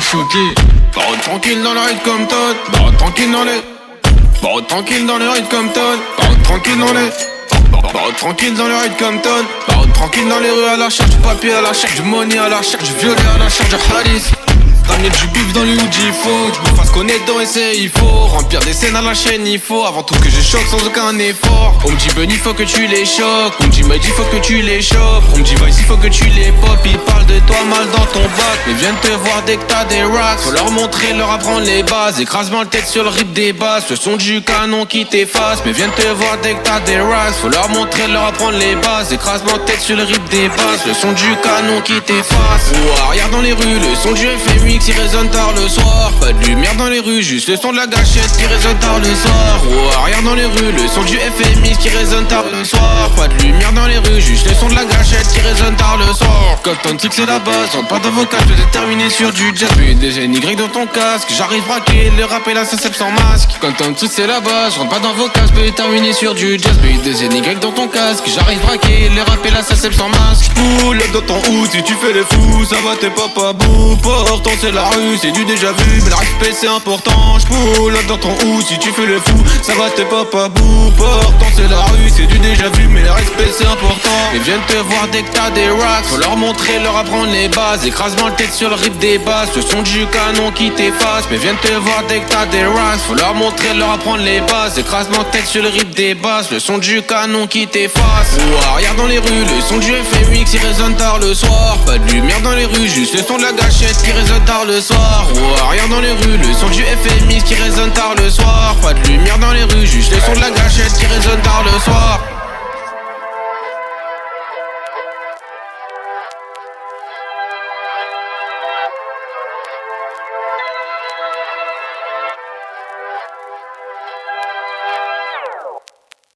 choqué. Barre tranquille dans la rue de Compton. Barre tranquille dans les. Barre tranquille dans les rues de Compton. Barre tranquille dans les. Barre tranquille dans les rues de Compton. Barre tranquille dans les rues à la recherche du papier, à la recherche du money, à la recherche du violet, à la recherche du Hadith. Ramener du bif dans les hoodies, il faut que je me fasse connaître dans essai, il faut remplir des scènes à la chaîne, il faut avant tout que je choque sans aucun effort. On me dit Ben il faut que tu les choques, on me dit Made il faut que tu les chopes, on me dit Vice il faut que tu les pop, ils parlent de toi mal dans ton bac. Mais viennent te voir dès que t'as des racks, faut leur montrer, leur apprendre les bases. Écrasement le tête sur le rip des basses, le son du canon qui t'efface. Mais viennent te voir dès que t'as des racks, faut leur montrer, leur apprendre les bases. Écrasement le tête sur le rip des basses, le son du canon qui t'efface. Ouah, regarde dans les rues, le son du FMX qui résonne tard le soir. Pas de lumière dans les rues, juste le son de la gâchette qui résonne tard le soir. Ouah, regarde dans les rues, le son du FMX qui résonne tard le soir. Pas de lumière dans les rues, juste le son de la gâchette qui résonne tard le soir. Quand ton truc c'est la base, rentre pas d'avocat, je vais terminer sur du jazz. Puis des NY dans ton casque, j'arrive braqué, le rap et la SACEP sans masque. Quand ton truc c'est la base, rentre pas d'avocat, je peux terminer sur du jazz. Puis des NY dans ton casque, j'arrive braqué, le rap et la SACEP sans masque. Pull up dans ton hood, si tu fais les fous, ça va t'es pas bout. Pourtant c'est la rue, c'est du déjà vu, mais le respect c'est important. J'pull up dans ton hood, si tu fais le fou, ça va t'es pas bout. Pourtant c'est la rue, c'est du déjà vu, mais le respect c'est important. Ils viennent te voir dès que t'as des racks, faut leur montrer, leur apprendre les bases. Écrasement le tête sur le rip des basses, le son du canon qui t'efface. Mais viennent te voir dès que t'as des racks, faut leur montrer, leur apprendre les bases. Écrasement le tête sur le rip des basses, le son du canon qui t'efface. Ouah, regarde dans les rues, le son du FMX qui résonne tard le soir. Pas de lumière dans les rues, juste le son de la gâchette qui résonne tard le soir. Ouah, regarde dans les rues, le son du FMX qui résonne tard le soir. Pas de lumière dans les rues, juste le son de la gâchette